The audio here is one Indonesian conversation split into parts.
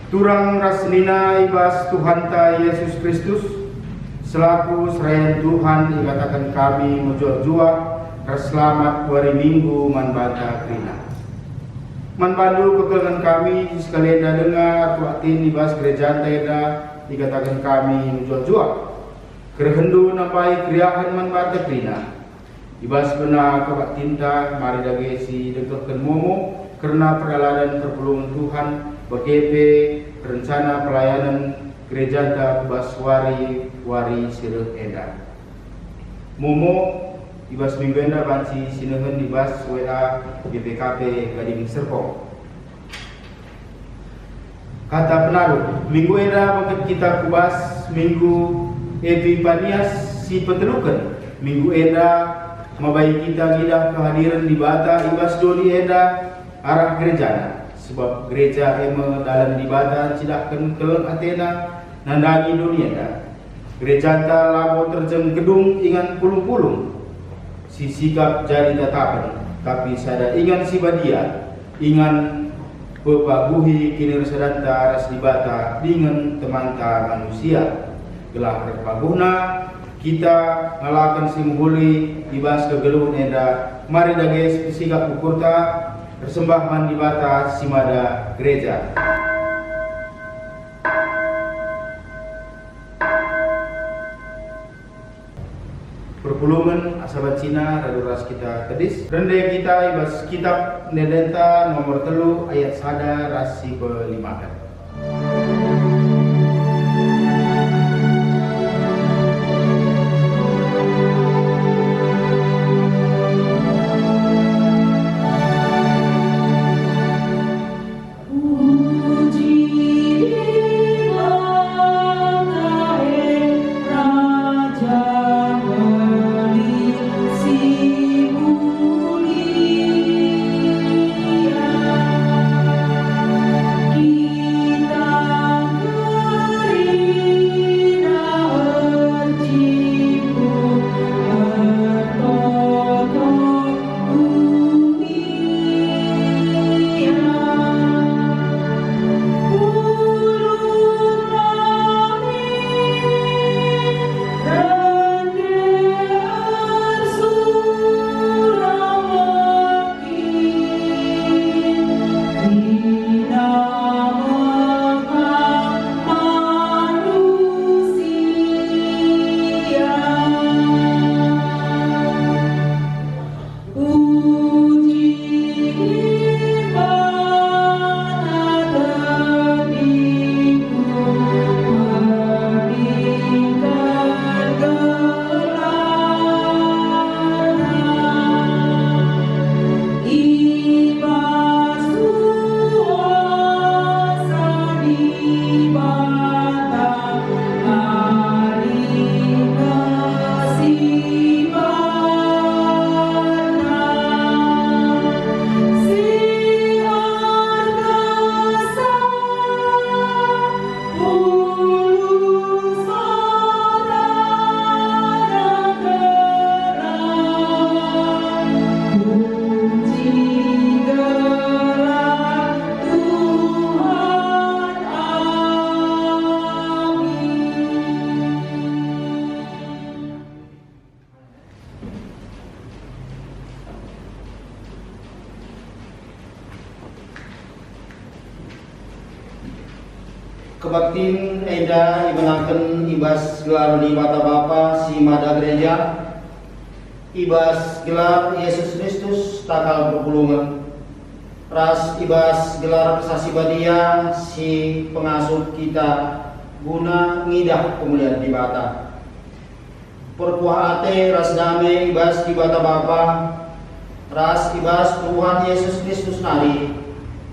Turang rasnina ibas Tuhan ta Yesus Kristus selaku serayan Tuhan dikatakan kami mujur-jua selamat hari Minggu manbata krina. Manbandu kegelangan kami sekalian dengar tuatin ibas gereja taida dikatakan kami mujur-jua kerehendu nampai kriahan manbata krina. Ibas benar kebak tinta mari dagesi dekatkan momo karena perjalanan perpulungan Tuhan BGP rencana pelayanan gereja da Baswari Wari Sireh Eda. Momo ibas minggu enda banci sinehen ibas WA BPKP Gading Serpong. Kata penaruh minggu enda bangkit kita kubas minggu Epifanias si petelukan minggu enda mabai kita gidah kehadiran di bata ibas doli enda arah gereja. Sebab gereja ema dalam dibada cidahkan keleng Athena nandagi dunia dah. Gereja ta labo terjem gedung ingan pulung-pulung. Si sikap jadi tatapan, tapi sada ingan si badia, ingan pepaguhi kini resadanta aras dibata dengan temanta manusia. Gelah terpaguhna kita ngalakan si muhuli ibas kegeluh enda. Mari dages sikap ukurta persembahman di batas simada gereja. Perpulungan asabat Cina raduras kita kedis. Rendai kita ibas kitab Nedenta nomor 3 ayat sada rasi ke-5. Kebaktin eda ibenaken ibas gelar di mata Bapa si mada gereja ibas gelar Yesus Kristus takal perpulungan ras ibas gelar sasi badia si pengasuh kita guna ngidah kemuliaan di bata perpuah ate ras dame ibas di bata Bapa ras ibas Tuhan Yesus Kristus nari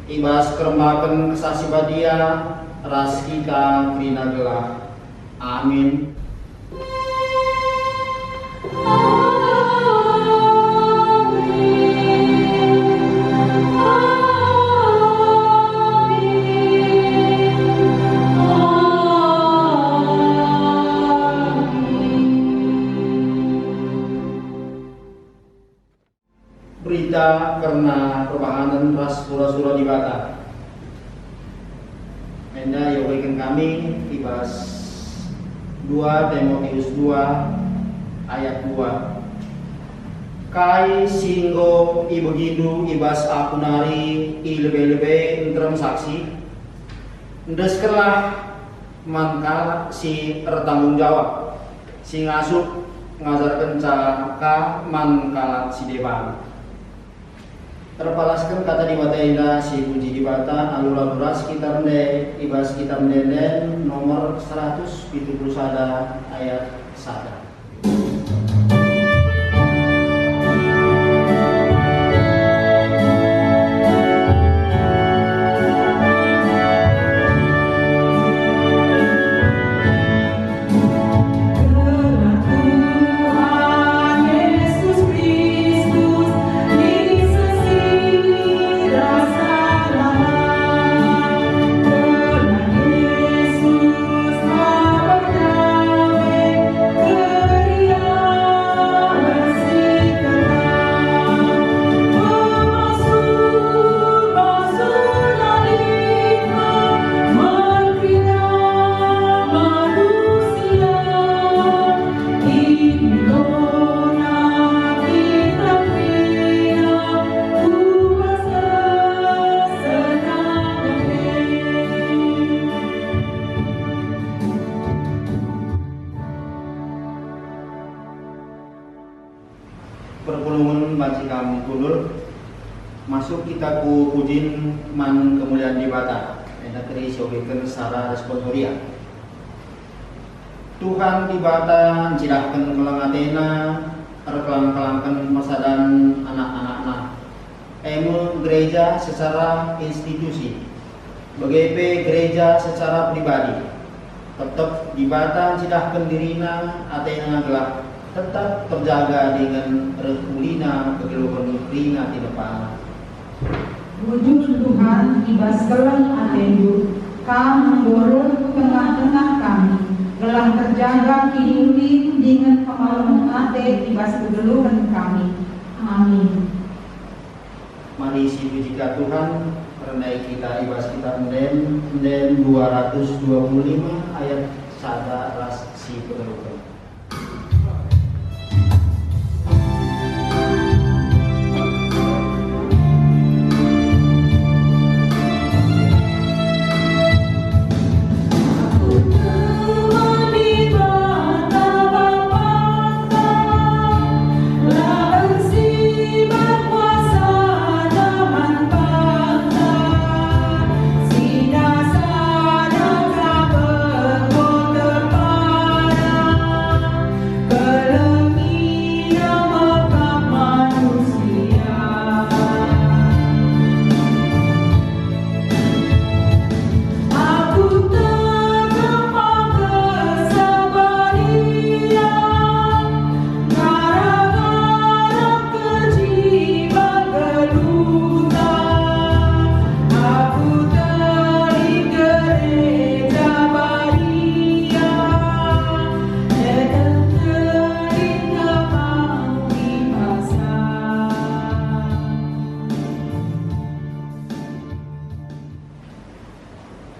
ibas kerembakan kesasi badia ras kita krina gelah. Amin. Berita karena perbahanan ras pura-sura di bata. Enda yogikan kami ibas 2 Timotius 2 ayat 2. Kai singgo ibegidu ibas aku nari ilebe-lebe entrem saksi. Ndeskelah mangkal si bertanggung jawab. Si ngasuh ngajarkan caka mangkalat si depan. Terpalaskan kata di bata indah si puji di bata alur-aluras kita mende ibas kita menden nomor 171 ayat 1. Perpulungan banci kamu tulur masuk kita ku pujin man kemuliaan di bata enda keri sogekeun secara responsoria Tuhan di bata cidahkeun melangatena rekelang-kelangkeun masadan anak-anakna emu gereja secara institusi begepe gereja secara pribadi tetap di bata cidahkeun dirina atena gelap tetap terjaga dengan rekulina kegeluhan rina di depan. Wujud Tuhan ibas kelang atendu, kam menggorong tengah-tengah kami, gelah terjaga kini dengan kemaluan ate ibas kegeluhan kami. Amin. Mari si pujikan Tuhan, renai kita ibas kita menden 225 ayat sada ras si kegeluhan.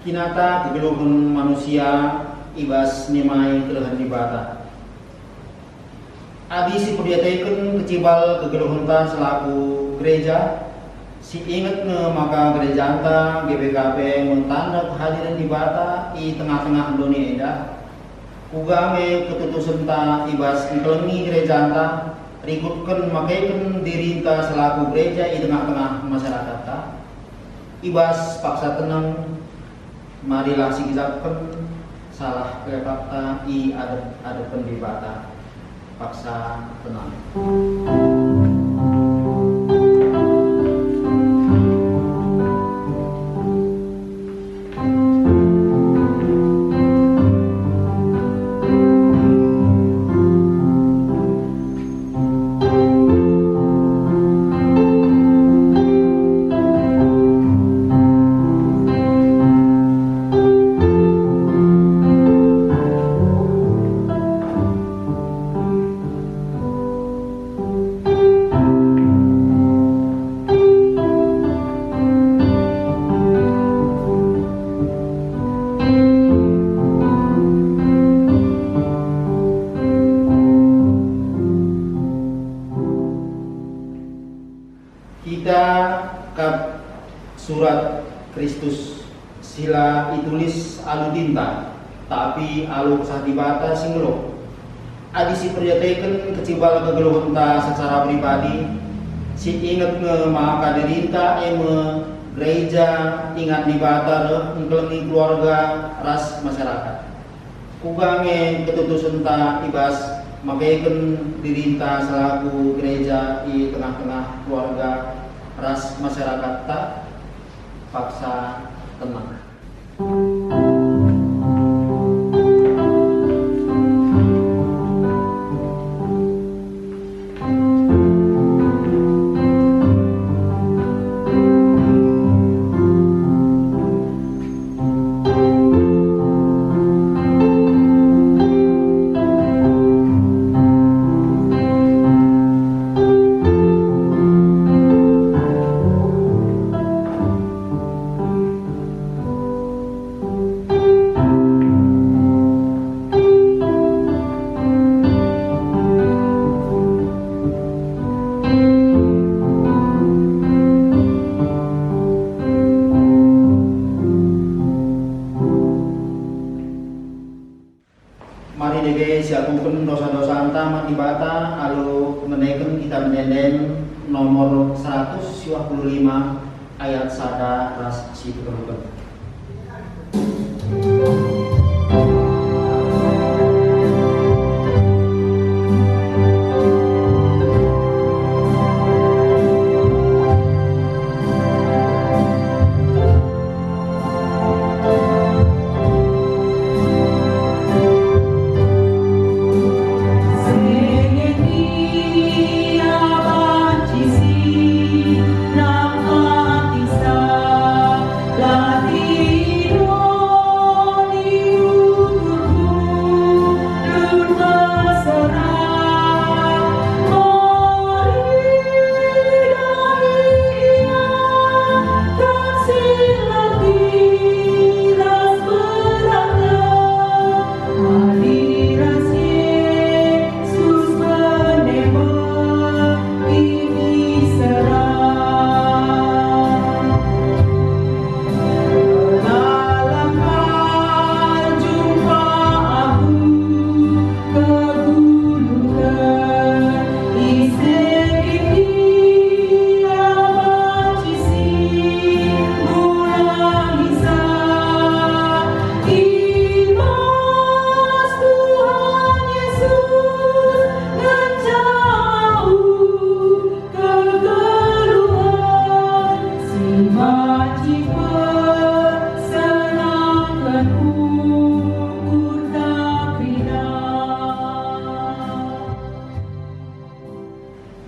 Kinata kegeluhan manusia ibas nimai kelehan di bata. Adi si pediataikeun kecibal kegeluhan ta selaku gereja si inget ne maka gereja anta GBKP mentanda kehadiran di bata i tengah-tengah dunia eda. Ugame ketutusan ta ibas kelengi gereja anta rikutkeun makaikeun diri ta selaku gereja i tengah-tengah masyarakat ta. Ibas paksa tenang marilah sigizapkeun salah kepakta i ada pendibata paksa tenang. surat Kristus sila itulis alu tinta, tapi alu kesah dibata singgelo. Adi si perjateken kecibal kegeluhan ta secara pribadi, si ingat nge maka derinta gereja ingat dibata ngkelengi keluarga ras masyarakat. Kugange ketutusan ta ibas makaiken dirinta selaku gereja di tengah-tengah keluarga ras masyarakat ta paksa tenang. Mari dege siapkan dosa-dosa anta mati bata alu menaikkan kita mendenden nomor 125 ayat sada ras si kerukan.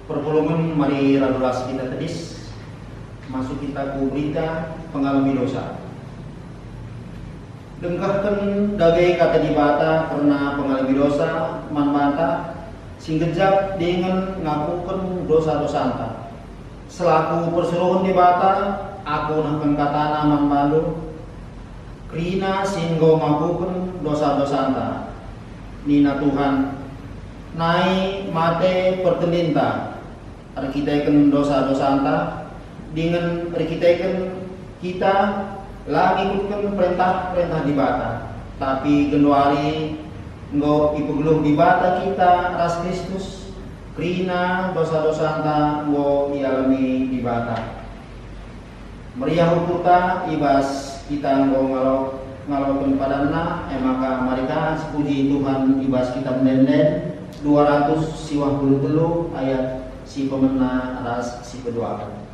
Perpulungan mari radulasi kita tedis masuk kita ku berita pengalami dosa. Dengkahkan dagai kata dibata karena pengalami dosa manbata singgejap dengan ngakukan dosa-dosa anta. Selaku persuruhan dibata aku nangkan katana manbalu krina singgo ngakukan dosa-dosa anta. Nina Tuhan nai mate pertelinta arkiteken dosa-dosa anta dengan arkiteken kita lagi ikutkan perintah dibata, tapi genduari nggo ipugluh dibata kita ras Kristus krina dosa-dosa anta nggo dialami dibata. Meriah hukuta ibas kita nggo ngalaukan padanna maka mereka sepuji Tuhan ibas kita mendenden 253 ayat si pemena ras si kedua. Aku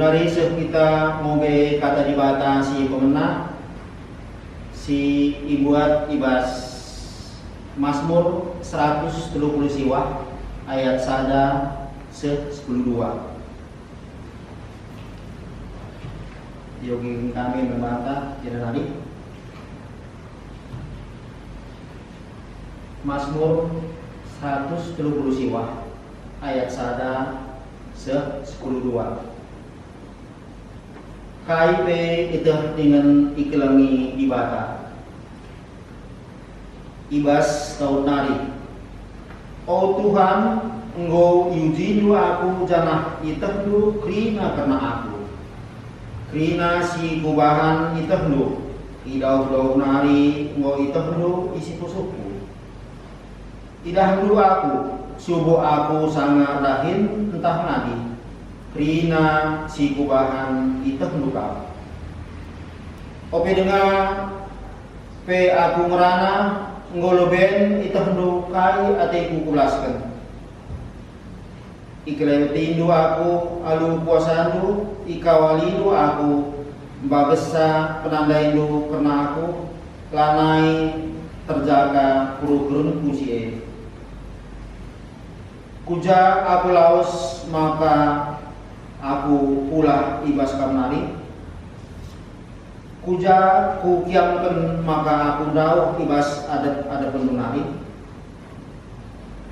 Gunari kita moge kata dibata si pemenang si ibuat ibas Mazmur 130 siwa ayat sada 10:2. Yogi kami membantah tidak tadi. Mazmur 130 siwa ayat sada 10:2. KIP itu dengan ikelangi dibata ibas tahun nari. Oh Tuhan, Engkau yujinu aku janah itahdu krina karena aku. Krina si kubahan itahdu idau nari Engkau itahdu isi pusukku. Idahdu aku subuh aku sangat dahin entah nadi. Krina si kubahan itahdu kau. Ope dengar pe aku ngerana ngoloben itahdu kai ateku kulaskan. Ikelewetindo aku alu puasandu ikawalindo aku mbabesa penandaindo karena aku lanai terjaga puru-purun kusie. Kuja aku laos maka aku pula ibas kamnari. Kuja ku kiamkan maka aku dau ibas ada pendunari.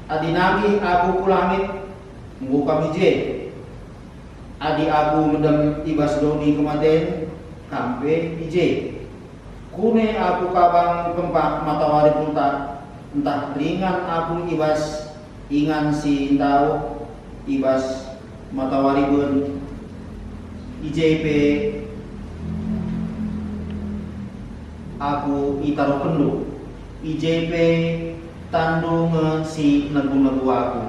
Adinagi aku kulangit membuka bije. Adi aku mendem ibas doni kemaden kampe bije. Kune aku kabang kempak matawari punta entah ringan aku ibas ingan si tau ibas matawari bun IJP aku itaro kendu IJP tandung si negu-negu aku.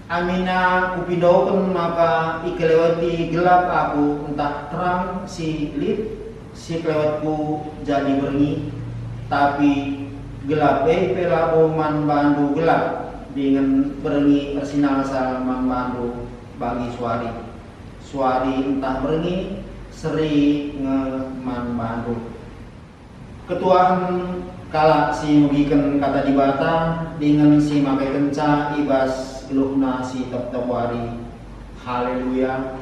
Amina kupindoken maka ikelewati gelap aku entah terang si lip si kelewatku jadi berngi tapi gelap pelabo man bandu gelap dengan berngi persinar sal man bandu bagi suari entah berngi seri man bandu. Ketuaan kala si mugikan kata dibata dengan si makai kenca ibas luhna si tabtawari. Haleluya.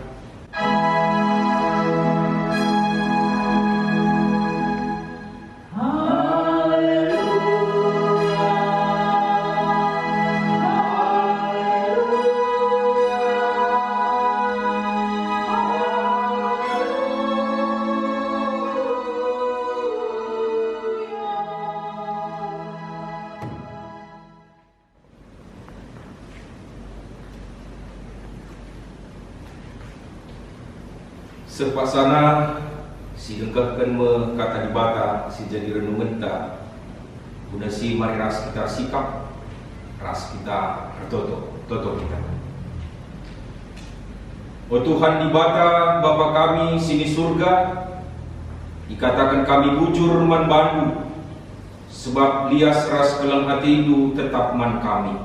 Sepasana si engkahkan me kata dibata si jadi renungan ta guna si mari ras kita sikap ras kita toto kita. O Tuhan dibata Bapa kami sini surga, dikatakan kami bujur man bandu sebab lias ras kelang hatimu tetap man kami.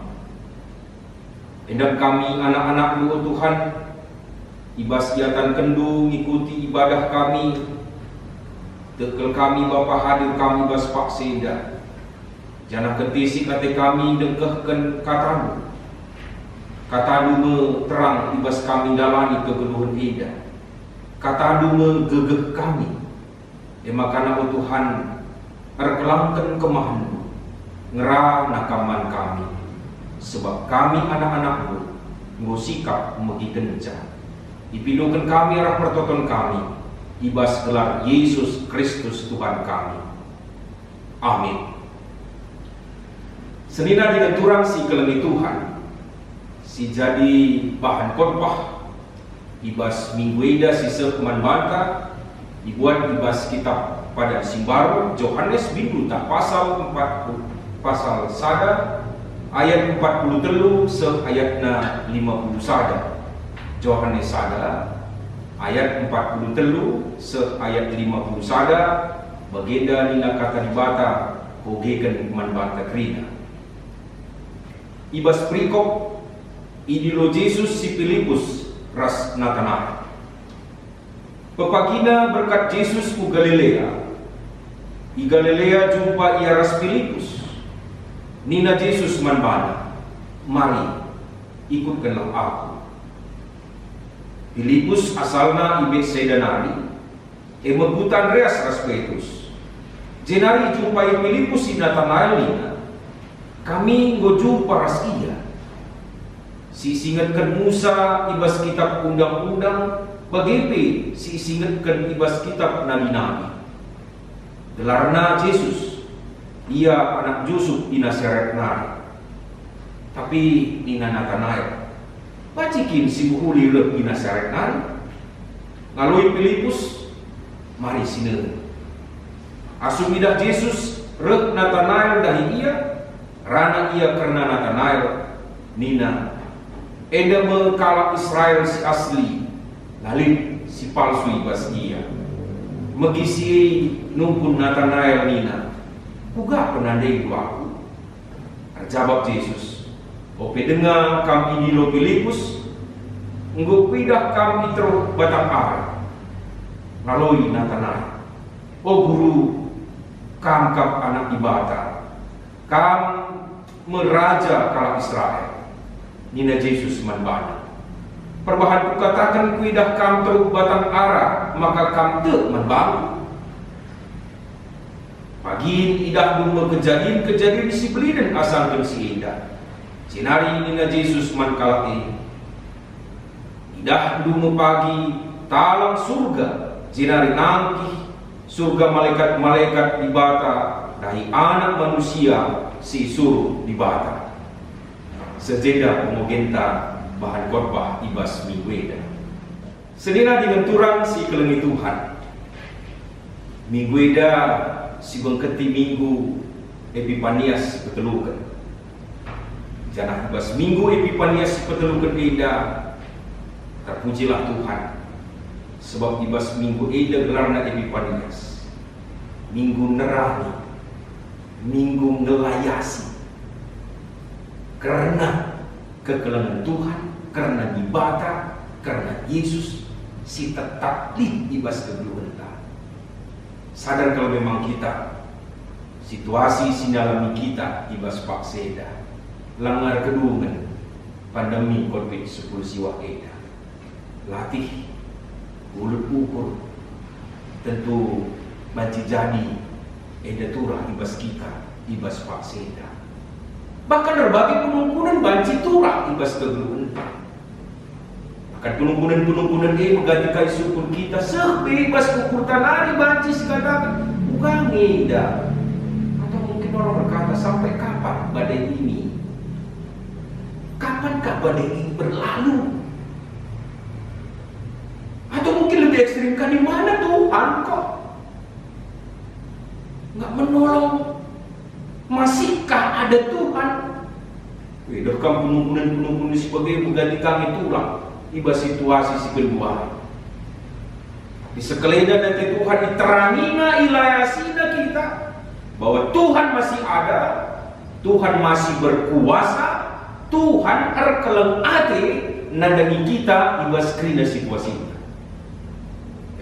Endam kami anak-anakmu o Tuhan, ibas kiatan kendu ngikuti ibadah kami, tekel kami Bapa hadir kami bas pak seda. Jangan ketisi kata kami dengkehkan katamu. Katamu me terang ibas kami dalani kegeluhan eda. Katamu me gegeh kami. Emakana o Tuhan erkelangkan kemahanmu, ngera nakaman kami. Sebab kami anak-anakmu ngusikap megi kenca. Dipindukan kami arah pertoton kami ibas gelar Yesus Kristus Tuhan kami. Amin. Senina dengan turang si kelengi Tuhan si jadi bahan khotbah ibas minggu eda si sekeman banta dibuat ibas kitab pada Simbaru Yohanes bindu tak pasal 40 pasal sada ayat 43 se ayatna 50 sada. Yohanes sada ayat 43 se ayat 50 sada bagenda nina kata dibata kogekan man banta krina. Ibas prikop idilo Jesus si Filipus ras Natanael. Pepagina berkat Yesus ku Galilea. I Galilea jumpa ia ras Filipus. Nina Yesus manbana, mari ikutkanlah aku. Filipus asalna i Betsaida nari, megutan reas ras Petrus. Jenari jumpai Filipus i Natanael nina, kami go jumpa ras ia. Si singatkan Musa ibas kitab undang-undang, bagepe si singatkan ibas kitab nabi-nabi. Gelarna Yesus, ia anak Yusuf di Nazaret nari. Tapi nina Natanael, pacikin si buhuli rep di Nazaret nari. Ngalui Filipus, mari sine. Asumidah Yesus rep Natanael dahi ia, rana ia karena Natanael nina enda mengkala Israel si asli, lalit si palsu ibas ia. Megisi numpun Natanael nina, puga penandai aku. Jawab Yesus, ope dengar kami di lo Filipus, enggo pidah kami terus batang ara. Ngaloi Natanael, oh guru, kam kap anak ibata, kam meraja kala Israel. Nina Yesus manbana, perbahan ku katakan kuidah kam terus batang ara, maka kam te manbangun. Pagi idah dumma kejadian si beli dan asal dan si indah. Sinari nina Yesus man kalai. Idah dumma pagi talang surga, sinari nangki surga malaikat-malaikat di bata dari anak manusia si suruh di bata. Sejeda pemogenta bahan khotbah ibas minggueda. Sedina dengan turang si kelengi Tuhan. Minggueda si bengketi minggu Epifanias petelukan. Janah ibas minggu Epifanias petelukan eda. Terpujilah Tuhan. Sebab ibas minggu eda gelarna Epifanias. Minggu nerani, minggu ngelayasi. Karena kekelengan Tuhan, karena dibata, karena Yesus si tetap di ibas kegeluhenta. Sadar kalau memang kita situasi sinalami kita ibas pakseda, langgar kedungan pandemi COVID-19 siwa eda. Latih ulut ukur tentu banci jadi eda turah ibas kita ibas pakseda. Bahkan berbagai penungkunan banci turah ibas kegeluhenta. Bahkan penungkunan menggantikan syukur kita sebebas ukur tanari banci sekatakan bukan ngeda. Atau mungkin orang berkata sampai kapan badai ini? Kapankah badai ini berlalu? Atau mungkin lebih ekstrimkan di mana Tuhan kok nggak menolong? Masihkah ada Tuhan? Wedahkan penungkunan sebagai mengganti kami tulang iba situasi si kedua. Di sekeleda nanti Tuhan diterangina ilayasina kita bahwa Tuhan masih ada, Tuhan masih berkuasa, Tuhan erkeleng ate nandangi kita iba skrina situasinya.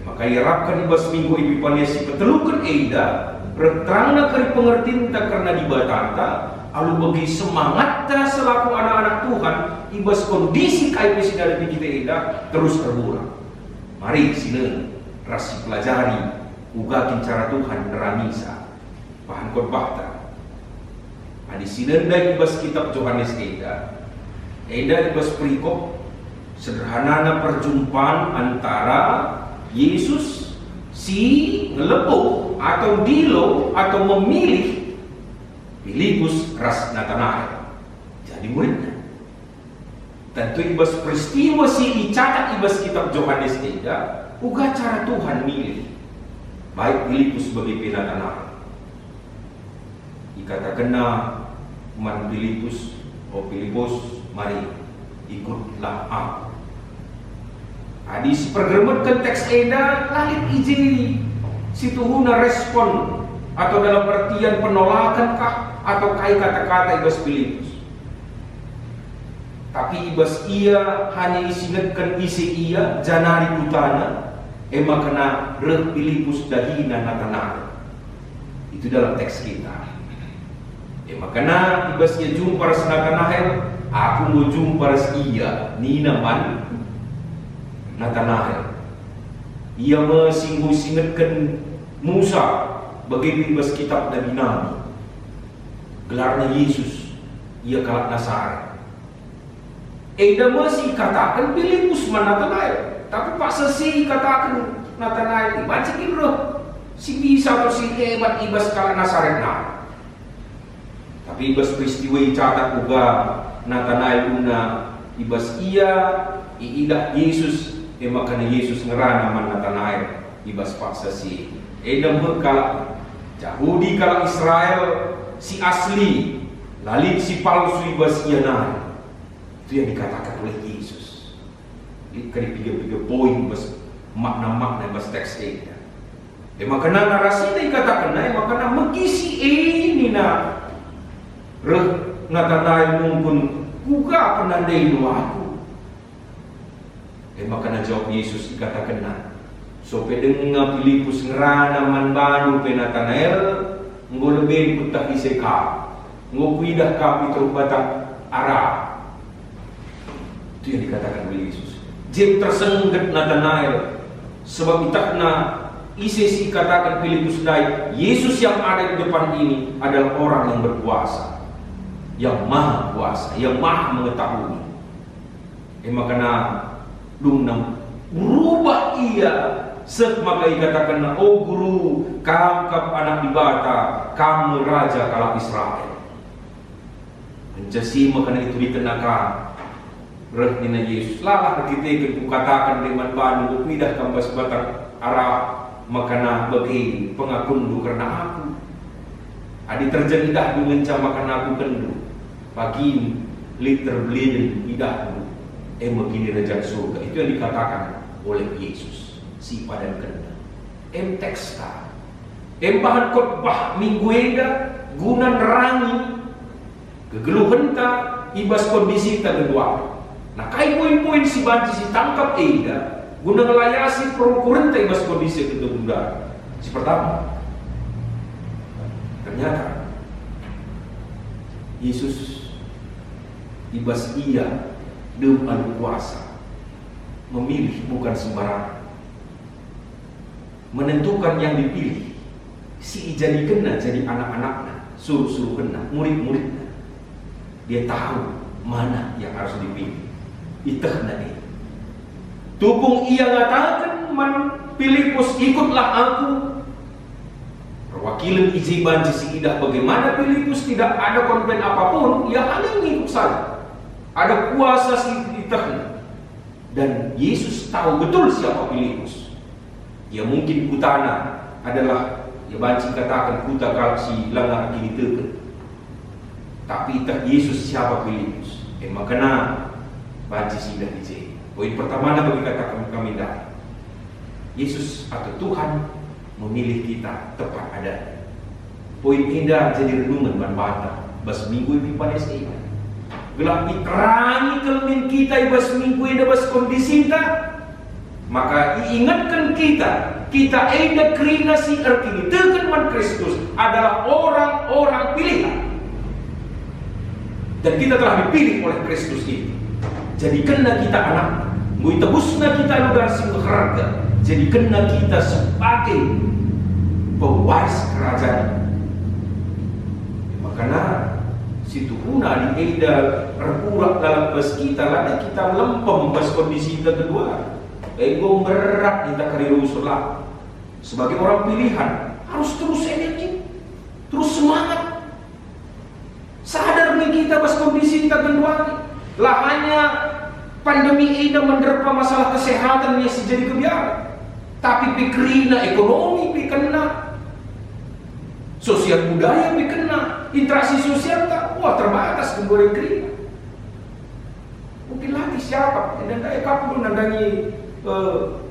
Maka irapkan iba seminggu Epifanias si petelukan eda retrangna kari pengertian tak karena dibatanta alu bagi semangatnya selaku anak-anak Tuhan ibas kondisi KIP sinari kita eda terus terburuk. Mari sini rasi pelajari ugakin cara Tuhan neramisa bahan khotbah. Di sini ibas kitab Yohanes eda ibas perikop sederhana perjumpaan antara Yesus si ngelepuh atau dilo atau memilih Filipus ras Natanael jadi muridnya. Tentu ibas peristiwa si dicatat ibas kitab Yohanes eda uga cara Tuhan milih baik Filipus sebagai Natanael. Dikatakan man Filipus Filipus mari ikutlah aku. Di pergeremet teks eda lalit ijeri situhuna respon atau dalam artian penolakan kah atau kai kata-kata ibas Filipus. Tapi ibas ia hanya isingatkan isi ia janari kutana ema kena reh Filipus dahina Natanael. Itu dalam teks kita. Ema kena ibas ia jumpa ras Natanael, aku mau jumpa ras ia nina man Natanael. Ia masinggu singatkan Musa bagi ibas kitab Nabi-Nabi. Gelarnya Yesus, ia kalak Nasaret. Eda masih katakan Filipus man Natanael, tapi pak sesi katakan Natanael baca roh si bisa atau si hebat ibas kalak Nasaret nah. Tapi ibas peristiwa catat juga Natanael una ibas ia iidah Yesus makanya Yesus ngerana man Natanael ibas pak sesi. Eda kalak Yahudi kalak Israel si asli lalit si palsu ibas ia nah. Itu yang dikatakan oleh Yesus. Ini tiga poin bas makna-makna bas teks ini. Makanya narasi ini dikatakan, makanya mengisi ini na reh Natanael mungkin kuka penandai aku. Makanya jawab Yesus dikatakan na. So pedenga Filipus ngerana man banu pe Natanael nggo lebih kutah iseka. Nggo kuidah kami terubatan arah. Itu yang dikatakan oleh Yesus. Jem tersengget Natanael sebab itakna isesi katakan Filipus dai Yesus yang ada di depan ini adalah orang yang berkuasa, yang maha kuasa, yang maha mengetahui. Makanya lungnam berubah ia maka dikatakan oh guru kamkap anak dibata kamu raja kalak Israel. Menjasi makanya itu ditenakan reh nina Yesus lalah kita katakan dengan banu pidah kambas batang arah makana bagi pengakundu karena aku adi terjadi dah mengencam makana aku kendu bagi liter belin idahmu begini rejak surga. Itu yang dikatakan oleh Yesus si padan kena teksta bahan khotbah minggu eda guna nerangi kegeluhenta ibas kondisi tak kedua. Nah, kai poin-poin si banci si tangkap eda guna ngelayasi prokuren ibas kondisi kedua. Si pertama, ternyata Yesus ibas ia dengan kuasa memilih bukan sembarangan, menentukan yang dipilih si jadi kena jadi anak-anaknya, suruh kena murid-muridnya. Dia tahu mana yang harus dipilih. Itah nadi. Tupung ia ngatakan man Filipus ikutlah aku. Perwakilan iziban si idah bagaimana Filipus tidak ada komplain apapun, ia hanya mengikut saja. Ada kuasa si itahnya. Dan Yesus tahu betul siapa Filipus. Ya mungkin kutana adalah ya banci katakan kuta kalau si langar kini teken. Tapi itah Yesus siapa Filipus. Makanya banci sidah di poin pertama bagi katakan kami dah Yesus atau Tuhan memilih kita tepat ada. Poin indah jadi renungan bantah bas minggu ini pada saya. Gelap diterangi kelmin kita bas minggu ini bas kondisi kita. Maka ingatkan kita ada kerinasi erkini tekan Kristus adalah orang-orang pilihan. Dan kita telah dipilih oleh Kristus ini. Jadi kena kita anak, mui tebusna kita lugar sing berharga. Jadi kena kita sebagai pewaris kerajaan. Makanya situ guna di eda terpurak dalam bas kita, lada kita melempem bas kondisi kita kedua. Ego berat kita kerirusulah. Sebagai orang pilihan harus terus energi, terus semangat. Sadar nih kita bas kondisi kita kedua. Lah hanya pandemi ini menerpa masalah kesehatan yang jadi kebiasaan. Tapi pikirina ekonomi pikirna, sosial budaya pikirna, interaksi sosial tak, wah terbatas kembali kerina. Mungkin lagi siapa? Dan kayak kamu nandangi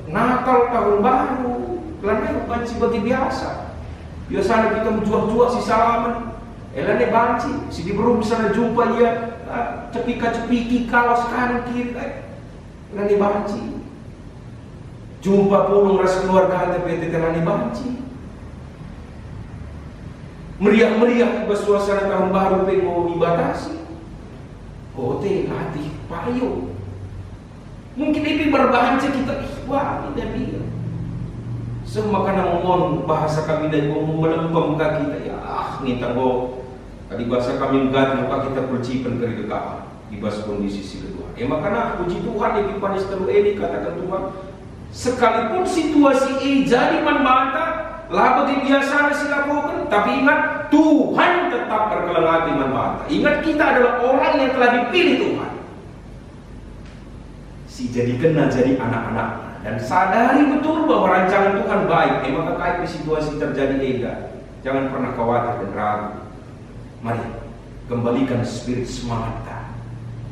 Natal tahun baru, kelana banci bagi biasa. Biasanya kita menjual-jual si salaman, elane banci, si di belum misalnya jumpa ia cepika-cepiki kawas kanan kiri nani banci. Jumpa pulung ras keluarga tapi nani banci. Meriah-meriah tiba suasana tahun baru pengo dibatasi. Kote hati payo. Mungkin ini berbahan kita wah ini dia. Semua karena ngomong bahasa kami dan ngomong melempem kita ya ngintang go. Tadi bahasa kami enggak maka kita percipan ke dekat di bahasa kondisi si kedua. Makanya puji Tuhan di Epiphanius terus ini katakan Tuhan sekalipun situasi ini jadi manbata lah bagi biasa silakan, tapi ingat Tuhan tetap berkelengati manbata. Ingat kita adalah orang yang telah dipilih Tuhan. Si jadikan jadi anak-anak dan sadari betul bahwa rancangan Tuhan baik. Maka kait situasi terjadi jangan pernah khawatir dan ragu. Mari kembalikan spirit semangat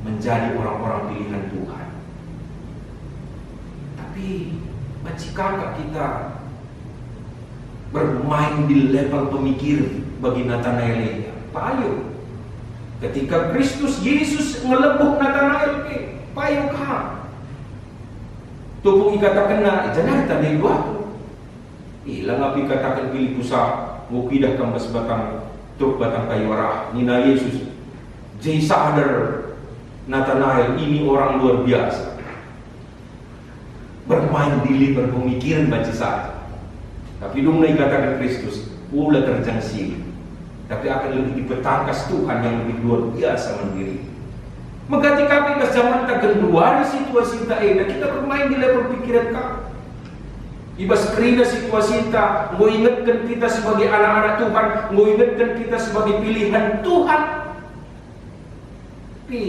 menjadi orang-orang pilihan Tuhan. Tapi jika kita bermain di level pemikir bagi Nathanael payo. Ketika Kristus Yesus ngelebuk Nathanael payo kah? Tupung ikatakan na jangan tadi dua. Ilang api katakan Filipus mau pidah kambas batang truk batang kayu arah Nina Yesus. Jay sadar Nathanael ini orang luar biasa. Bermain di level pemikiran baca saja. Tapi dong katakan Kristus pula terjangsi. Tapi akan lebih dipetangkas Tuhan yang lebih luar biasa mandiri. Maka ketika kita zaman tak kedua di situasi tak enak, kita bermain di level pikiran kau. Ibas kerina situasi tak, mau ingatkan kita sebagai anak-anak Tuhan, mau ingatkan kita sebagai pilihan Tuhan. Tapi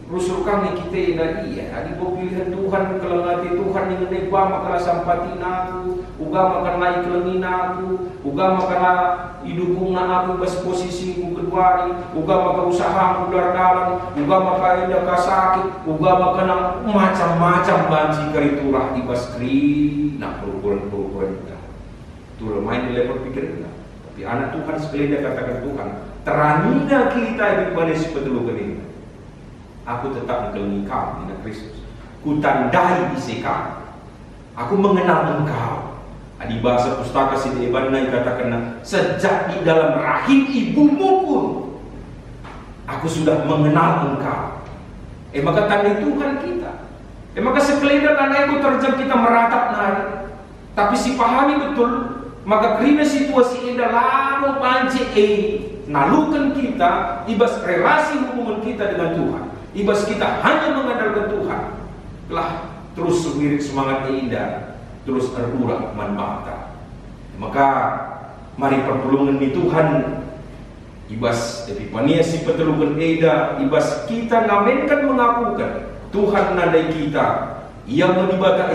rusul kami kita iya, di bawah pilihan Tuhan, kelengati Tuhan yang negwa makala sampatin aku, uga makala ikelengin aku, uga makala idukung na aku bas posisi ku kedua, uga maka usaha ku dalam, uga maka ida kasakit, uga maka macam-macam banci kariturah di bas kri, nak perukuran kita. Tuh main di level pikiran kita. Tapi anak Tuhan sekali dia katakan Tuhan, teranina kita di Epiphanius petulukan ini. Aku tetap mengelilingi kau, Nina Kristus. Kutandai isi kau. Aku mengenal engkau. Di bahasa pustaka Siti Ebana dikatakan, sejak di dalam rahim ibumu pun aku sudah mengenal engkau. Maka tanda Tuhan kita. Maka sekelilingnya tanda itu terjam kita meratap nari. Tapi si pahami betul, maka kerana situasi ini lalu panci nalukan kita, ibas relasi hubungan kita dengan Tuhan. Ibas kita hanya mengandalkan Tuhan, telah terus semirik semangat indah, terus terurah manbata. Maka mari pertolongan di Tuhan. Ibas Epiphanius si pertolongan eda, ibas kita ngamenkan mengakukan Tuhan nadai kita, ia menibata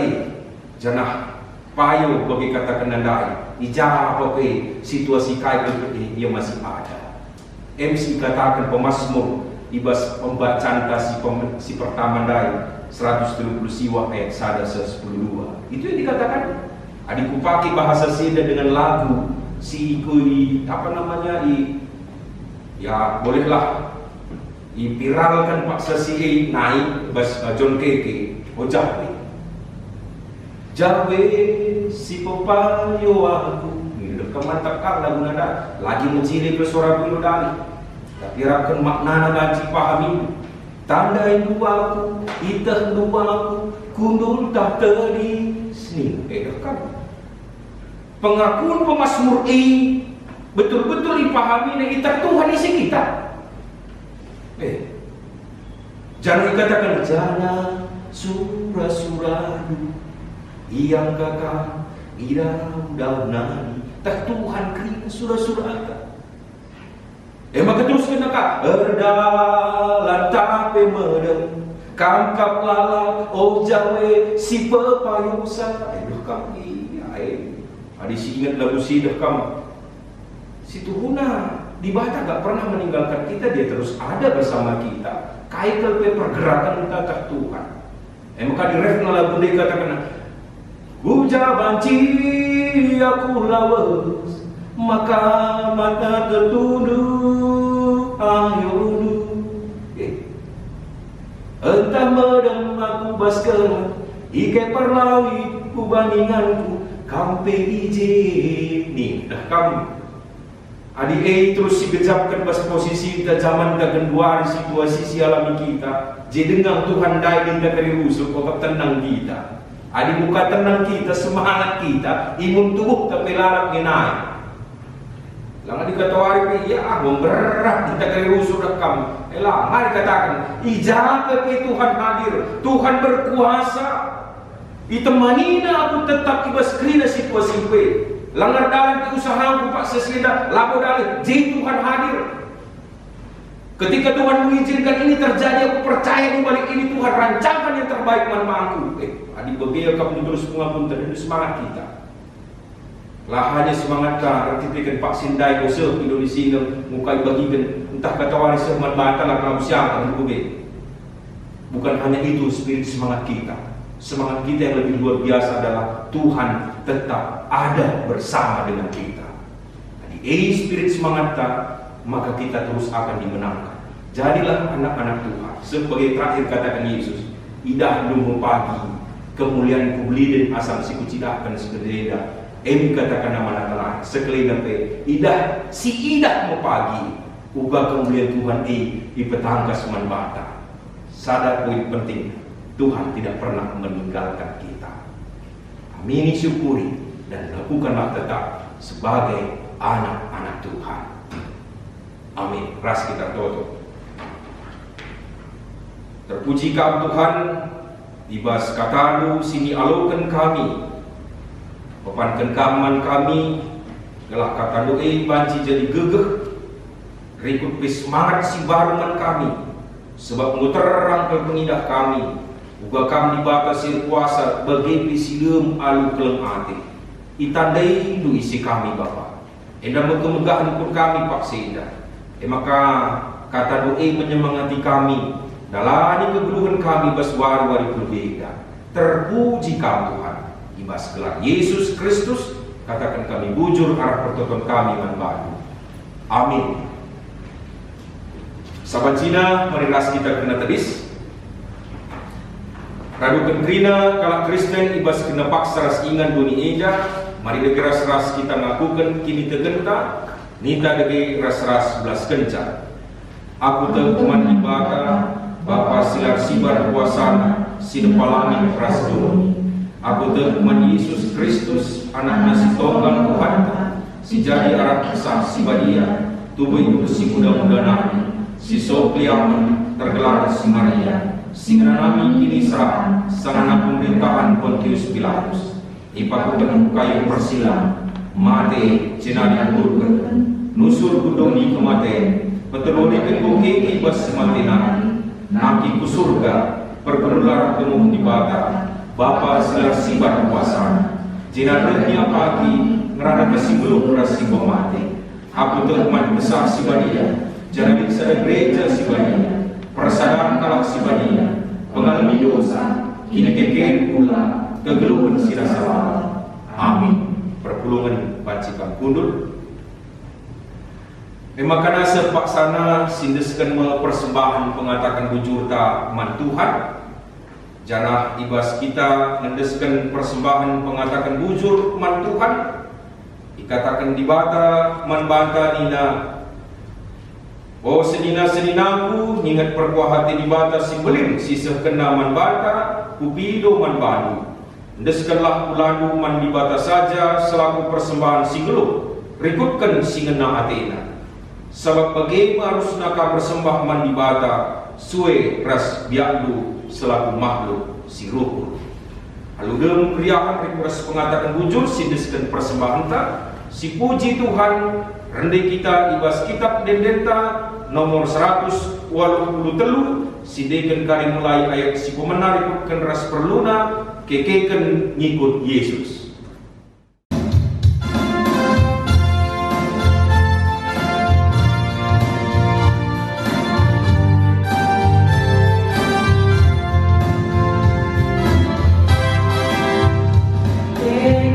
janah payo bagi katakan nandai, ijah bagi situasi kaya ia masih ada. MC katakan pemasmur ibas pembacaan si pertama dari 130 siwa ayat 112. Itu yang dikatakan. Adikku pakai bahasa Seda dengan lagu si ikui apa namanya ya bolehlah viralkan paksa si naik bas John Keke Jawe si pepayo aku kemantakan lagu nada lagi menciri ke suara bulu tapi rakan maknana lagi pahami tandai duaku itah duaku kundul tak teri sini kan pengakuan pemasmur betul-betul dipahami dan itah Tuhan isi kita jangan dikatakan jangan surah-surahmu yang kakak irau nani tak Tuhan kering surah-surah maka terus kena kak erdalan tape medem kangkap lala jawe si pepayusa kami adi si ingat lagu si kamu si Tuhuna di Bata gak pernah meninggalkan kita, dia terus ada bersama kita kaitel pe pergerakan kita tak Tuhan maka di ref lagu dia katakan huja banci aku lawas maka mata tertunduk ayo Entah medem aku baskela, ike perlawi ku bandinganku, kampe ije. Nih, dah kamu. Adik terus digejapkan pas posisi kita zaman kedua situasi si alami kita. Jadi dengan Tuhan dai kita kari rusuk, kok tenang kita. Adik buka tenang kita, semangat kita, imun tubuh tapi lalat naik. Langan dikatawari ya berat kita kari rusuk dah kamu. Mari katakan, ijabah Tuhan hadir, Tuhan berkuasa. Itemanina aku tetap ibas krina situasi gue. Langar dalam usahaku Pak Sesida, lapo dalih, jadi Tuhan hadir. Ketika Tuhan mengizinkan ini terjadi, aku percaya di balik ini Tuhan rancangkan yang terbaik manfaatku. Adik begitu kamu terus mengapunten ini semangat kita. Lah hanya semangat ka retikan Pak Sindai Gosel Indonesia mukai bagikan entah kata waris seman batal atau siapa begitu. Bukan hanya itu spirit semangat kita. Semangat kita yang lebih luar biasa adalah Tuhan tetap ada bersama dengan kita. Jadi spirit semangat kita, maka kita terus akan dimenangkan. Jadilah anak-anak Tuhan. Sebagai terakhir katakan Yesus, idah dulu pagi kemuliaan kubeli dan asam si kucidahkan sekededa. Katakan nama lain sekelina pe idah si idah mau pagi uga kemuliaan Tuhan di petangkas manbata. Sadar poin penting, Tuhan tidak pernah meninggalkan kita. Amini syukuri dan lakukanlah tetap sebagai anak-anak Tuhan. Amin. Ras kita tutup. Terpuji kau Tuhan, ibas katamu sini alokan kami. Papankan kaman kami, gelah kata doa banci jadi gegeh, rikut semangat si baruman kami, sebab muterang ke pengidah kami, uga kami dibatasi kuasa bagi pisilem alu kelem ati, itandai lu isi kami Bapa, enda megahan pun kami Pak Seindah, maka kata doa menyemangati kami, dalani kegeluhan kami baswaru-wari berbeda, terpuji kau Tuhan. Ibas gelar Yesus Kristus, katakan kami bujur arah pertoton kami manbadu. Amin. Sahabat Cina, mari ras kita kena tedis. Radukan krina kalau Kristen ibas kena paksa ras ingan duni eja. Mari degeras ras kita ngakukan kini tegenta, nita dege ras belas kenca. Aku teman ibadah, Bapa silar sibar kuasana, sinepalami ras dulu. Aku teman Yesus Kristus, anaknya si tonggang Tuhan, si jadi arah kisah si badia, tubuh itu si muda-muda nami, si sopliaman tergelar si Maria, si nami kini serah, sang anak pemerintahan Pontius Pilatus, ipaku penuh kayu persilang, mate cenani kurgen, nusur gudoni kematian, peteluri kekoki ibas semati naki ku surga, pergerular temuk di bata. Bapa silar sibar kuasa, jenadahnya pagi ngerada kesibelum rasi mati. Aku teman besar si badia, jangan bisa gereja si badia, persadaan kalak si badia, pengalami dosa, kini kekeh pula kegeluhan si rasa. Amin. Perpulungan bacikan kundur. Maka sepaksana sindeskan persembahan pengatakan bujur ta man Tuhan. Janah ibas kita mendeskan persembahan pengatakan bujur man Tuhan, dikatakan dibata man banta nina. Oh senina-seninaku ingat perkuah hati dibata si beling sisa kena man bata kupido man bandu. Mendeskanlah ulandu man dibata saja selaku persembahan si geluh, rikutkan si ngena hatena. Sebab bagaimana harus naka bersembah man dibata sue ras biakdu selaku makhluk si ruhul. Lalu dalam kriakan rikuras pengatakan bujur sindeskan persembahan tak si puji Tuhan rendai kita ibas kitab dendenta nomor 183 si deken kali mulai ayat si pemenang ikutkan ras perluna kekeken ngikut Yesus. Amin.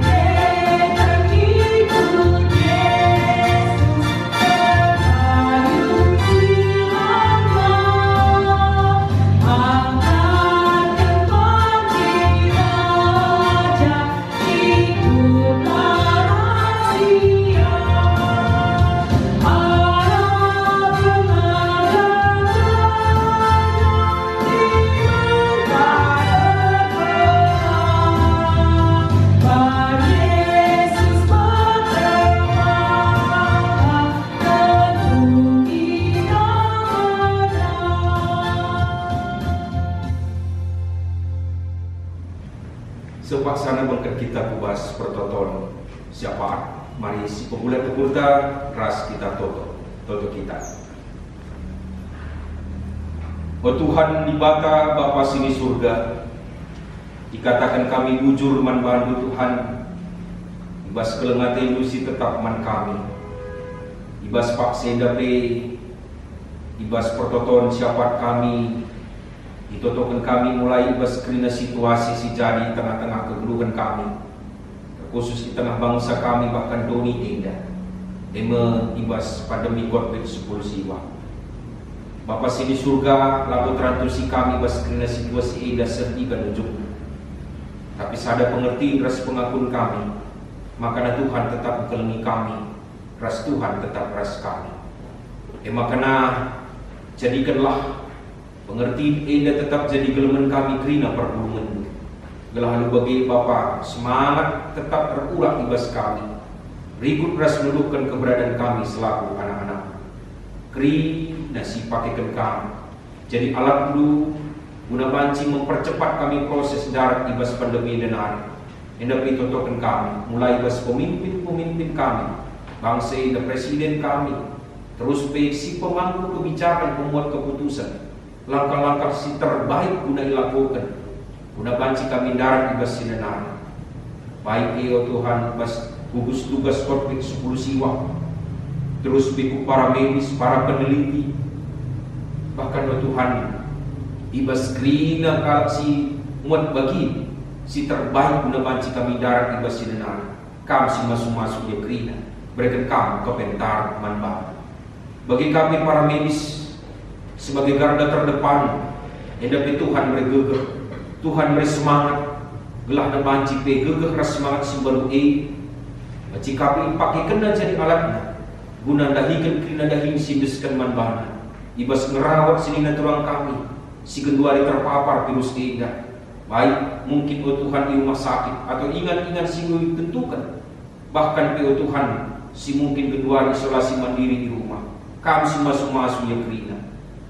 pertoton siapa mari si pebulan kekurta ras kita toto kita. Oh Tuhan di bata Bapa sini surga, dikatakan kami bujur man bandu Tuhan, ibas kelengate ilusi tetap man kami, ibas pakse dape, ibas pertoton siapa kami, ditotokan kami mulai ibas kerina situasi si jadi tengah-tengah kegeluhan kami, terkhusus di tengah bangsa kami bahkan doni eda, deme ibas pandemi COVID-19 siwa. Bapa sini surga, lalu terantusi kami bas kerana situasi eda sedih dan ujung. Tapi sada pengerti ras pengakun kami, makana Tuhan tetap kelengi kami, ras Tuhan tetap ras kami. Makana jadikanlah pengerti eda tetap jadi gelemen kami kerina perpulungan. Gelah halu bagi Bapa semangat tetap terurak ibas kami. Berikut ras menuduhkan keberadaan kami selaku anak-anak. Nasi pakaikan kami jadi alat dulu guna banci mempercepat kami proses darat ibas pandemi dan hari. Hendak ditotokan kami mulai ibas pemimpin kami, bangsa dan presiden kami, terus si pemangku kebijakan pembuat keputusan, langkah-langkah si terbaik guna dilakukan guna banci kami darat ibas sinenari. Baik ya Tuhan ibas gugus tugas COVID-19 siwa, terus biku para medis, para peneliti, bahkan Tuhan ibas krina si muat bagi si terbaik guna banci kami darat ibas sinenari. Kami si masuk-masuk dia krina berikan kami kepentar manba. Bagi kami para medis sebagai garda terdepan, hendak Tuhan bergegeh, Tuhan bersemangat, gelah dan banci gegeh ras semangat si baru baci kami pakai kena jadi alatnya guna dahikan krina dahing si deskan manbana. Ibas ngerawat sinina turang kami si genduari terpapar virus eda. Baik mungkin Tuhan di rumah sakit atau ingat-ingat si tentukan, bahkan Tuhan si mungkin genduari isolasi mandiri di rumah. Kami si masuk-masuk yang kerina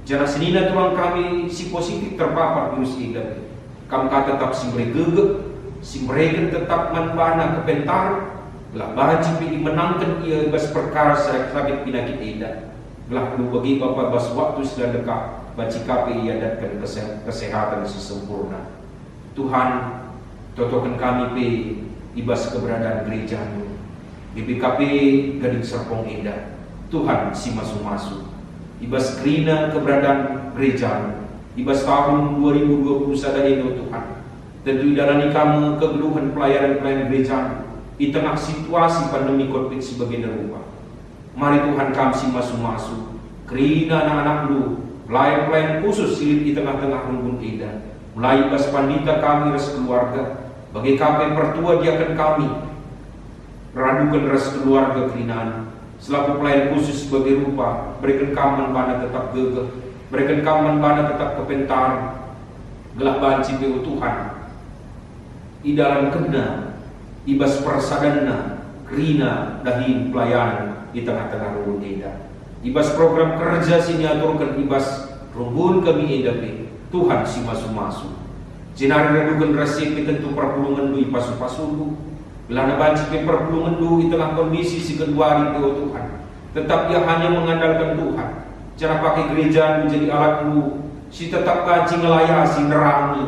jana sinina turang kami si positif terpapar virus eda. Kami kata tetap si bergegeh, si mereka tetap manbana kepentar, belah baji pilih menangkan ia ibas perkara sakit penyakit eda. Belah perlu bagi Bapa bas waktu sudah dekat, baci kapi ia datkan kesehatan sesempurna. Tuhan totokan kami pe ibas keberadaan gereja BPKP Gading Serpong eda. Tuhan si masuk-masuk ibas krina keberadaan gereja ibas tahun 2020 sadaya Tuhan. Tentu dalani kamu kegeluhan pelayanan gereja di tengah situasi pandemi COVID sebagai rupa. Mari Tuhan kami si masuk-masuk kerina anak-anak lu pelayan-pelayan khusus silip di tengah-tengah rumpun eda. Mulai bas pandita kami ras keluarga, bagi kami pertua diakan kami radukan ras keluarga kerinaan. Selaku pelayan khusus sebagai rupa, berikan kami manbana tetap gegeh, berikan kami manbana tetap kepentar, gelah banci beu Tuhan di dalam kena ibas persadana kerina dahin pelayanan di tengah-tengah rumpun eda. Ibas program kerja sini aturkan ibas rumpun kami eda pe Tuhan si masuk-masuk. Jinari radukan rasipi tentu perpulungan du ipasu-pasu du. Belana banci pe perpulungan du di tengah kondisi si keduari pe Tuhan. Tetap ia hanya mengandalkan Tuhan. Jangan pakai gereja menjadi alat du. Si tetap banci ngelayasi nerangi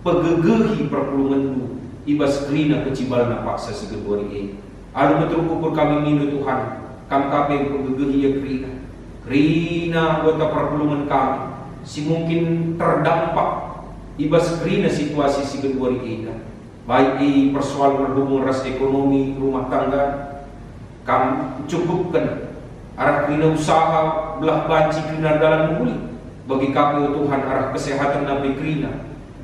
pegegehi perpulungan du. Ibas kerina kecibal napaksa si keduari Alu betul ukur kami mindu Tuhan. Kami kape pegegehi ya kerina anggota perpulungan kami si mungkin terdampak ibas kerina situasi si kedua kita, baik di persoalan berhubungan ras ekonomi rumah tangga. Kami cukupkan arah kerina usaha belah banci kerina dalam muli bagi kami Tuhan arah kesehatan nabi kerina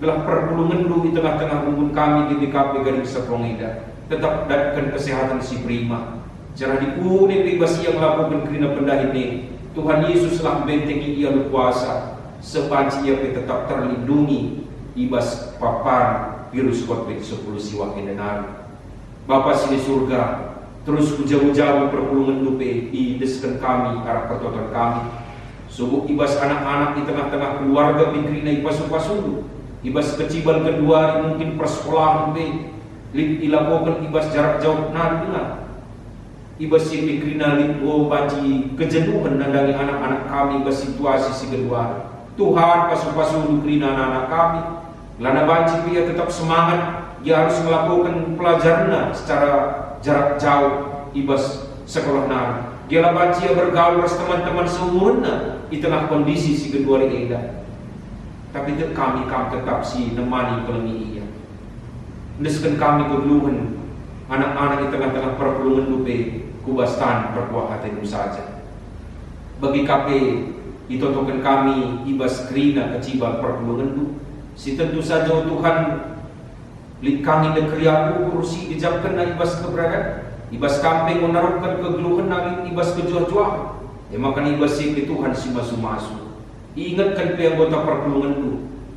belah perpulungan du di tengah-tengah rumpun kami di BKP Gading Serpong eda. Tetap datkan kesehatan si prima cara dipuni bebas yang melakukan kerina pendahin ini. Tuhan Yesuslah bentengi ia berkuasa sepanci ia tetap terlindungi ibas papar virus COVID-19 siwa kedenar. Bapa sini surga, terus jauh-jauh perpulungan lupe ideskan kami arah pertoton kami. Subuh ibas anak-anak di tengah-tengah keluarga pikrina ibas upasudu, ibas kecibal kedua mungkin persekolahan lupe. Lip ilakokan ibas jarak jauh nalina. Ibas sipi krina lip baji kejenuhan nandangi anak-anak kami bersituasi si kedua. Tuhan pasu-pasu krina anak-anak kami. Lana banci dia tetap semangat. Dia harus melakukan pelajarannya secara jarak jauh ibas sekolah nari. Dia banci bergaul bersama teman-teman seumurnya di tengah kondisi si kedua eda. Tapi kami tetap si nemani pelengi ia. Ndeskan kami kegeluhan anak-anak di tengah-tengah perpulungan dupe kubastan perkuah hatimu saja. Bagi kape ditotokan kami ibas krina kecibal perpulungan du. Si tentu saja Tuhan likangi negeri aku kursi dijamkan na ibas keberadaan. Ibas kampeng menaruhkan kegeluhan nangin ibas kejuah-juah. Makan ibas si Tuhan si masu-masu. Ingatkan pe anggota perpulungan du.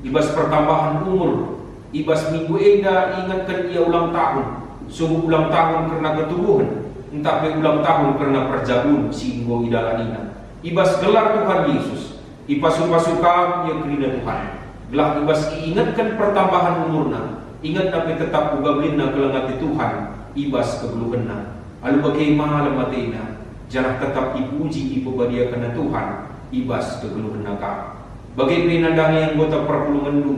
Ibas pertambahan umur. Ibas minggu eda ingatkan ia ulang tahun. Sungguh ulang tahun karena ketubuhan. Entah pe ulang tahun karena perjabun singgo idalanina. Ibas gelar Tuhan Yesus. Ipasu-pasu kam ia kerina Tuhan. Gelah ibas ingatkan pertambahan umurna. Ingat tapi tetap ugablina kelengati Tuhan. Ibas kegeluhanna. Alu bagaimana lematina. Jangan tetap dipuji ibadia karena Tuhan. Ibas kegeluhanna kam. Bagi penandangi anggota perpulungan du.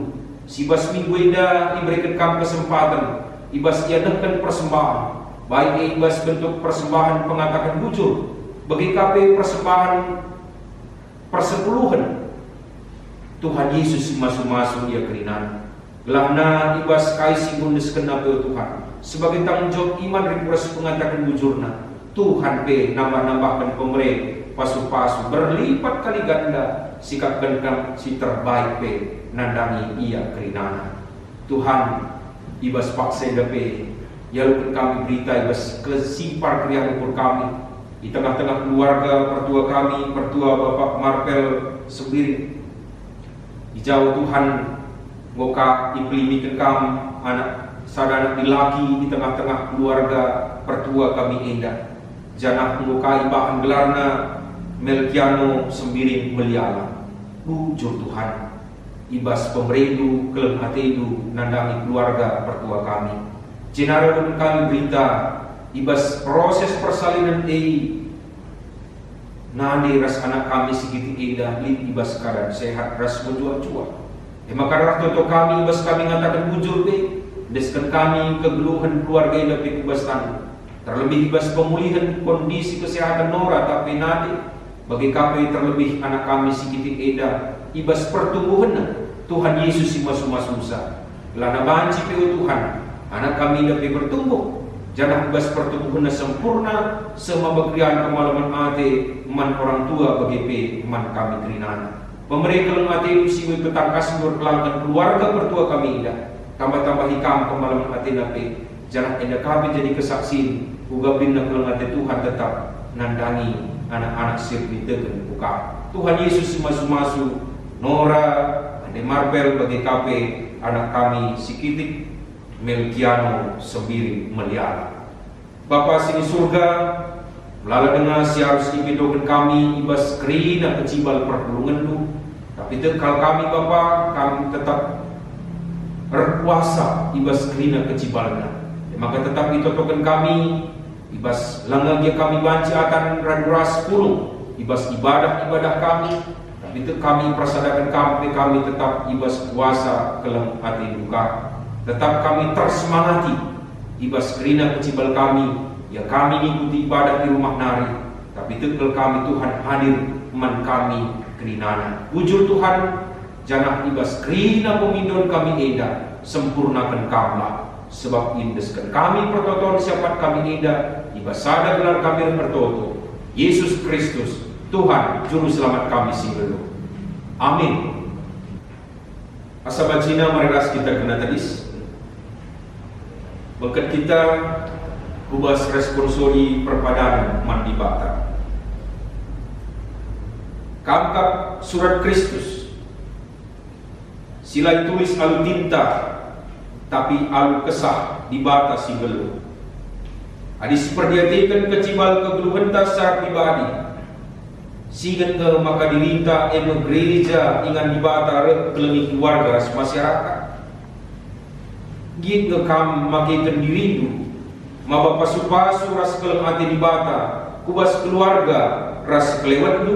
Sibas minggu eda diberikan kam kesempatan. Ibas iadahkan persembahan. Baik ibas bentuk persembahan pengatakan bujur. Bagi KP persembahan persepuluhan. Tuhan Yesus masuk-masuk dia kerinan. Gelahna ibas kaisi bundes kenabe Tuhan. Sebagai tanggung jawab iman rikuras pengatakan bujurna. Tuhan pe nambah-nambahkan pemerintah. Pasu-pasu berlipat kali ganda sikap gendam si terbaik pe nandangi ia kerinana. Tuhan ibas paksa dape yalukan kami berita ibas kesipar kriya ukur kami di tengah-tengah keluarga pertua kami, pertua Bapak Marpel sendiri. Di jauh Tuhan ngoka iplimikan kami anak sadana laki di tengah-tengah keluarga pertua kami indah. Janah ngoka ibahan gelarna Melkiano sembiri meliala. Bujur Tuhan ibas pemerindu kelem hatidu nandangi keluarga pertua kami. Jenara kami berita ibas proses persalinan nani ras anak kami segiti indah lip ibas kadang sehat ras berjua-jua. Maka ras toto kami ibas kami ngatakan bujur be deskan kami kegeluhan keluarga indah pe kubastan. Terlebih ibas pemulihan kondisi kesehatan Nora tapi nadi. Bagi kami terlebih anak kami sikiti eda ibas pertumbuhan Tuhan Yesus si masu-masusa. Lana banci pe Tuhan anak kami dapat bertumbuh. Jangan ibas pertumbuhan sempurna semabagrian kemalaman ate man orang tua bagi pe man kami kerinana. Pemerintah keleng ate siwi petangkas berkelangkan keluarga pertua kami ida. Tambah-tambah hikam kemalaman ate nape. Jangan eda kami jadi kesaksian. Ugabin na keleng ate Tuhan tetap nandangi anak-anak sirpi tegen buka. Tuhan Yesus masu-masu Nora, Ade Marpel bagi KP anak kami Sikitik Melkiano sembiri meliala. Bapa sini surga, melala dengar si harus ipidokan kami ibas kerina kecibal perpulungan tu. Tapi tekal kami Bapa, kami tetap berkuasa ibas kerina kecibalnya. Maka tetap ditotokan kami ibas langagnya kami banci akan raduras 10 ibas ibadah kami. Tapi itu kami persadakan kami tetap ibas kuasa kelem hati duka. Tetap kami tersemangati ibas kerina kecibal kami. Ya kami ikuti ibadah di rumah nari. Tapi tekel kami Tuhan hadir man kami kerinana. Bujur Tuhan janah ibas kerina pemindon kami eda. Sempurnakan kamlah. Sebab indeskan kami pertoton siapat kami eda. Ibas sada gelar kami bertoto. Yesus Kristus Tuhan Juru Selamat kami singelu. Amin. Asa bacina mariras kita kena tadis. Berkat kita kubas responsori perpadanan mandi bata. Kamkap surat Kristus. Sila tulis alu tinta tapi alu kesah di bata si belu. Adis perdiatikan kecibal kegeluhan tak secara pribadi. Sigan ke maka dirinta eno gereja ingan dibata kelengi keluarga masyarakat. git ngekam makikan diridu, maba pasu-pasu ras kelem ati di bata, kubas keluarga ras kelewat du.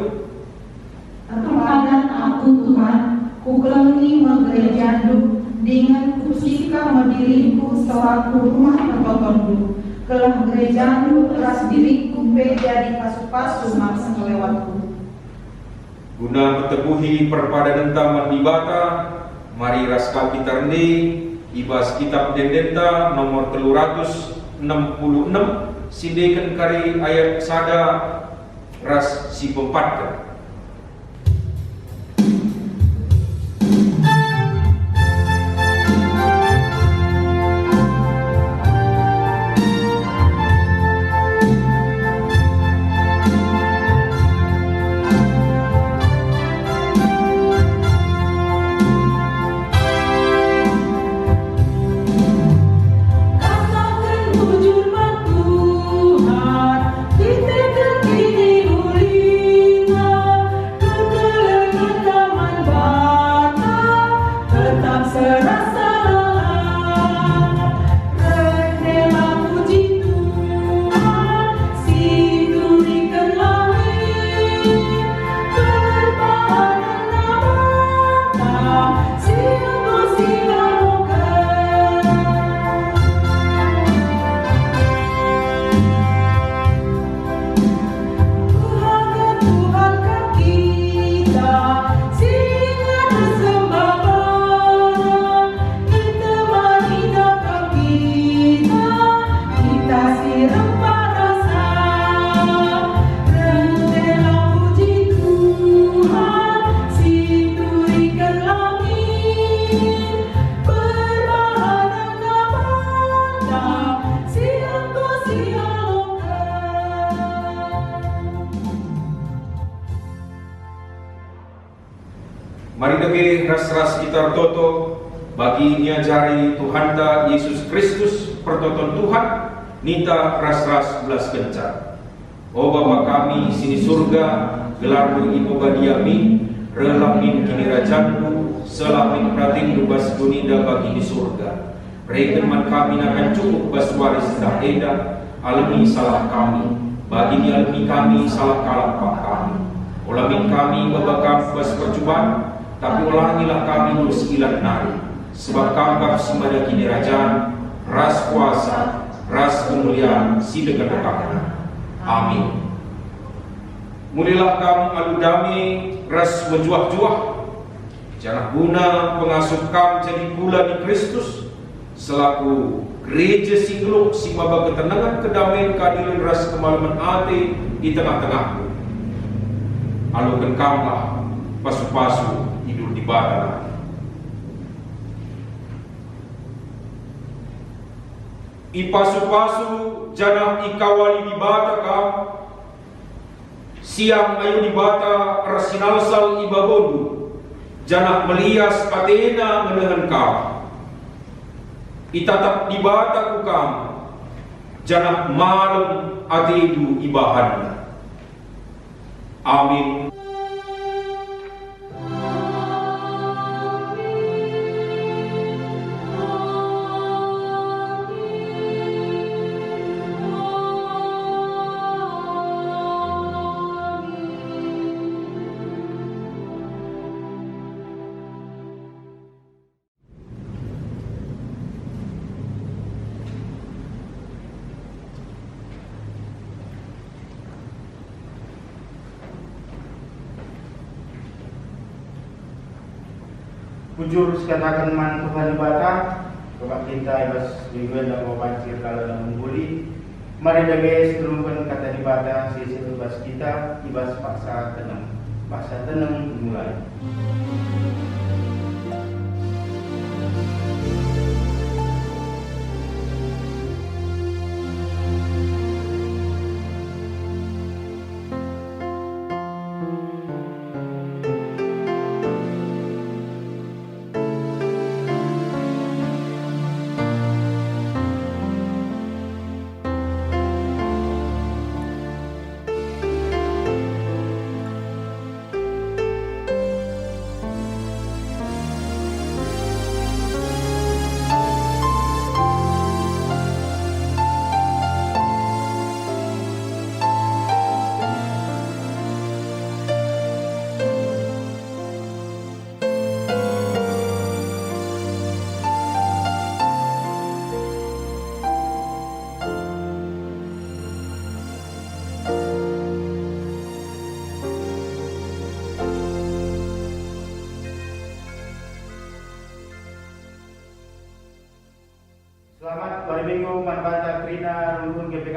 Kepadan aku Tuhan, ku kelengi menggerejandu, dengan kusika mediriku selaku rumah pertotondu, kelah gerejandu ras diriku pe jadi pasu-pasu masa kelewatku. Guna metepuhi perpadan taman di bata, mari ras kapitarni ibas kitab Dendenta nomor 366 sidekan kari ayat sada ras si pempatkan. Mari dage ras-ras kita toto bagi niajari Tuhan ta Yesus Kristus pertoton Tuhan nita ras-ras belas kencar. O Bapa kami sini surga, gelarmu ibu badiami, relamin kini rajanmu, selamin prating lubas dunia bagi di surga. Rekeman kami akan cukup baswaris dah eda, alami salah kami, bagi alami kami salah kalah kami. Ulamin kami babakam bas percobaan, tapi ulangilah kami lulus ilat nari, sebab kangkap simada kini rajaan, ras kuasa, ras kemuliaan, si dekat-dekatna. Amin. Mulilah kamu alu dami, ras menjuah-juah, jangan guna pengasuh kam jadi pula di Kristus, selaku gereja si geluk si maba ketenangan kedamaian keadilan ras kemalaman ate di tengah-tengahku. Alukan kamlah pasu-pasu hidup di bata. Ipasu-pasu janah ikawali di bata kam, siang ayu di bata rasinalsal ibabodu, janah melias atena menehan kam. Itatap di bata ku kam, janah malam atedu ibahan. Amin. Pujur sekatakan man Tuhan bata, kepak kita ibas mingguan dan mawancir kalau dan mengguli. Mari dage setelumkan kata di bata, sisi ibas kita ibas paksa tenang mulai.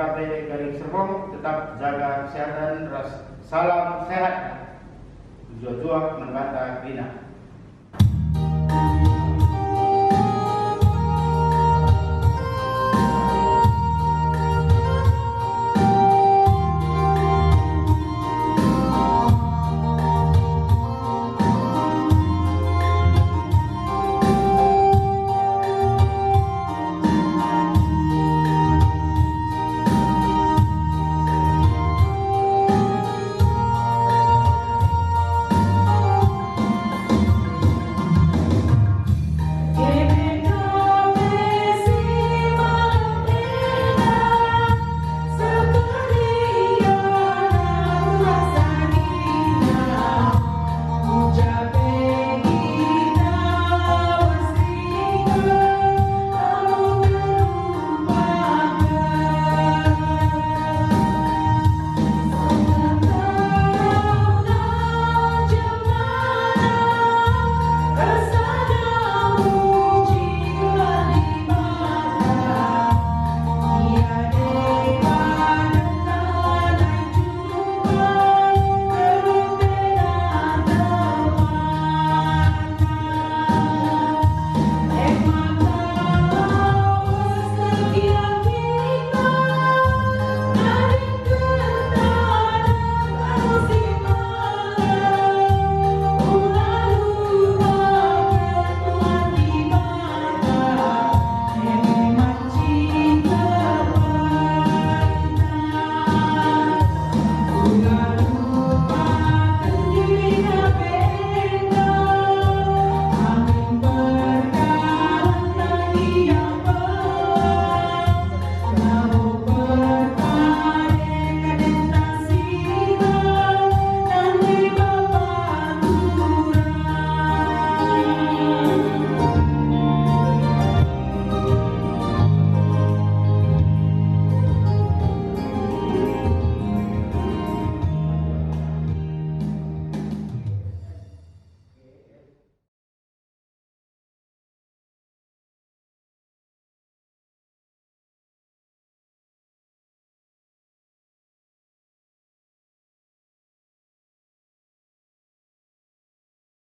GBKP Garing Serpong tetap jaga kesehatan. Salam sehat. Jua-jua Menbata Bina.